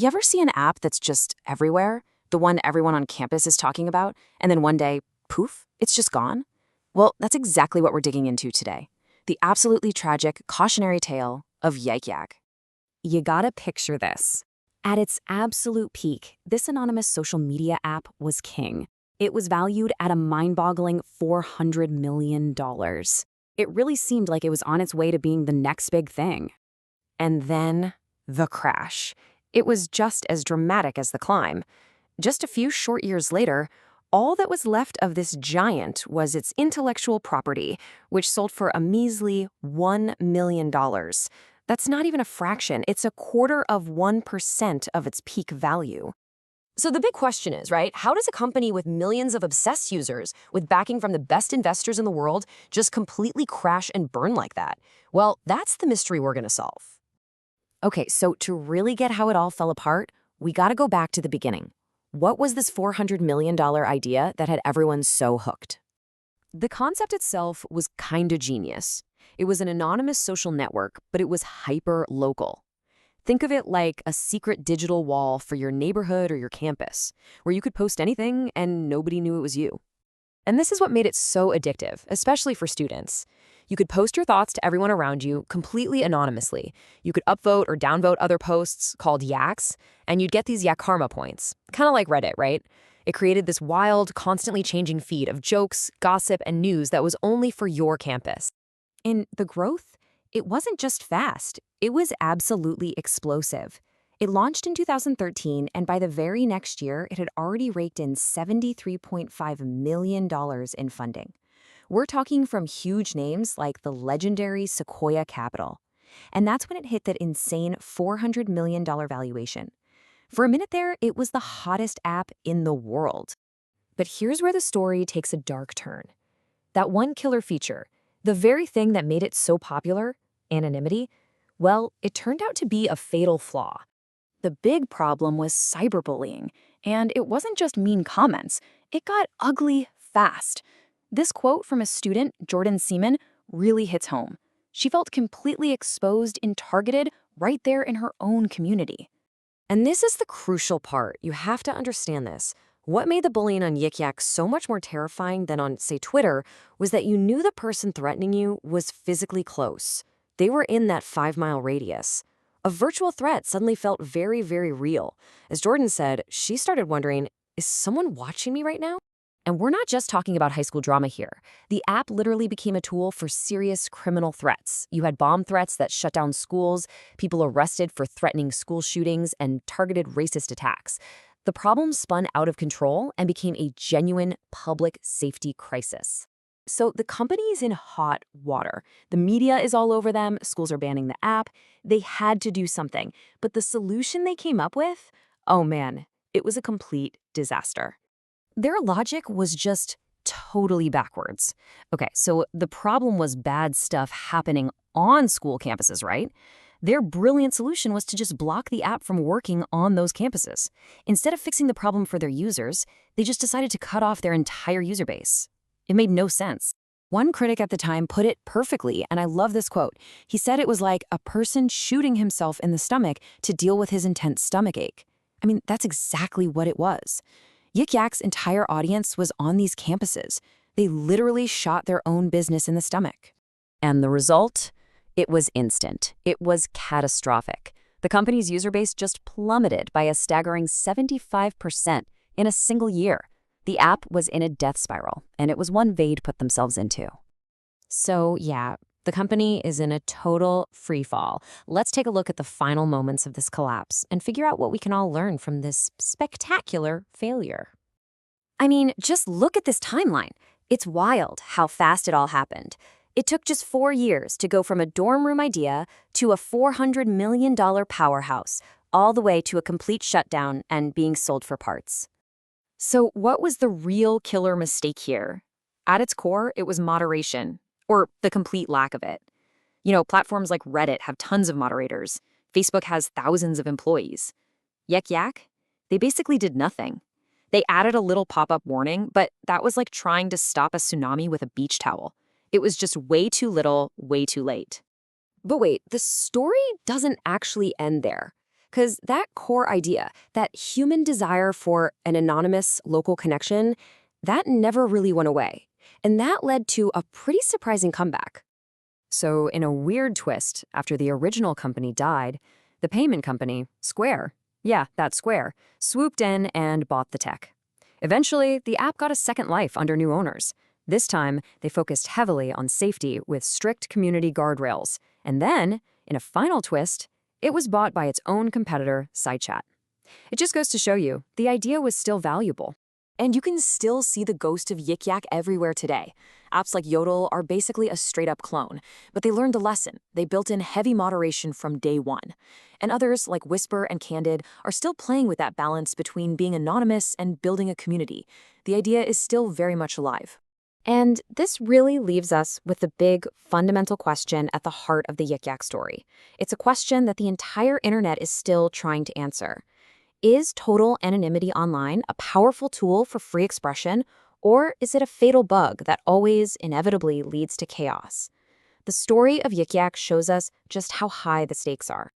You ever see an app that's just everywhere? The one everyone on campus is talking about, and then one day, poof, it's just gone? Well, that's exactly what we're digging into today. The absolutely tragic, cautionary tale of Yik Yak. You gotta picture this. At its absolute peak, this anonymous social media app was king. It was valued at a mind-boggling $400 million. It really seemed like it was on its way to being the next big thing. And then, the crash. It was just as dramatic as the climb. Just a few short years later, all that was left of this giant was its intellectual property, which sold for a measly $1 million. That's not even a fraction. It's 0.25% of its peak value. So the big question is, right, how does a company with millions of obsessed users, with backing from the best investors in the world, just completely crash and burn like that? Well, that's the mystery we're going to solve. Okay, so to really get how it all fell apart, we got to go back to the beginning. What was this $400 million idea that had everyone so hooked? The concept itself was kinda genius. It was an anonymous social network, but it was hyper-local. Think of it like a secret digital wall for your neighborhood or your campus, where you could post anything and nobody knew it was you. And this is what made it so addictive, especially for students. You could post your thoughts to everyone around you completely anonymously. You could upvote or downvote other posts called yaks, and you'd get these yak karma points. Kind of like Reddit, right? It created this wild, constantly changing feed of jokes, gossip, and news that was only for your campus. And the growth? It wasn't just fast. It was absolutely explosive. It launched in 2013, and by the very next year, it had already raked in $73.5 million in funding. We're talking from huge names like the legendary Sequoia Capital. And that's when it hit that insane $400 million valuation. For a minute there, it was the hottest app in the world. But here's where the story takes a dark turn. That one killer feature, the very thing that made it so popular, anonymity, well, it turned out to be a fatal flaw. The big problem was cyberbullying, and it wasn't just mean comments. It got ugly fast. This quote from a student, Jordan Seaman, really hits home. She felt completely exposed and targeted right there in her own community. And this is the crucial part. You have to understand this. What made the bullying on Yik Yak so much more terrifying than on, say, Twitter was that you knew the person threatening you was physically close. They were in that 5-mile radius. A virtual threat suddenly felt very, very real. As Jordan said, she started wondering, is someone watching me right now? And we're not just talking about high school drama here. The app literally became a tool for serious criminal threats. You had bomb threats that shut down schools, people arrested for threatening school shootings, and targeted racist attacks. The problem spun out of control and became a genuine public safety crisis. So the company is in hot water. The media is all over them. Schools are banning the app. They had to do something. But the solution they came up with, oh man, it was a complete disaster. Their logic was just totally backwards. Okay, so the problem was bad stuff happening on school campuses, right? Their brilliant solution was to just block the app from working on those campuses. Instead of fixing the problem for their users, they just decided to cut off their entire user base. It made no sense. One critic at the time put it perfectly, and I love this quote. He said it was like a person shooting himself in the stomach to deal with his intense stomachache. I mean, that's exactly what it was. Yik Yak's entire audience was on these campuses. They literally shot their own business in the stomach. And the result? It was instant. It was catastrophic. The company's user base just plummeted by a staggering 75% in a single year. The app was in a death spiral, and it was one they'd put themselves into. So yeah, the company is in a total freefall. Let's take a look at the final moments of this collapse and figure out what we can all learn from this spectacular failure. I mean, just look at this timeline. It's wild how fast it all happened. It took just 4 years to go from a dorm room idea to a $400 million powerhouse, all the way to a complete shutdown and being sold for parts. So what was the real killer mistake here? At its core, it was moderation, or the complete lack of it. You know, platforms like Reddit have tons of moderators. Facebook has thousands of employees. Yik Yak? They basically did nothing. They added a little pop-up warning, but that was like trying to stop a tsunami with a beach towel. It was just way too little, way too late. But wait, the story doesn't actually end there. Because that core idea, that human desire for an anonymous local connection, that never really went away. And that led to a pretty surprising comeback. So, in a weird twist, after the original company died, the payment company, Square, yeah, that's Square, swooped in and bought the tech. Eventually, the app got a second life under new owners. This time, they focused heavily on safety with strict community guardrails. And then, in a final twist, it was bought by its own competitor, SideChat. It just goes to show you, the idea was still valuable. And you can still see the ghost of Yik Yak everywhere today. Apps like Yodel are basically a straight-up clone, but they learned a lesson. They built in heavy moderation from day one. And others, like Whisper and Candid, are still playing with that balance between being anonymous and building a community. The idea is still very much alive. And this really leaves us with the big, fundamental question at the heart of the Yik Yak story. It's a question that the entire internet is still trying to answer. Is total anonymity online a powerful tool for free expression, or is it a fatal bug that always, inevitably leads to chaos? The story of Yik Yak shows us just how high the stakes are.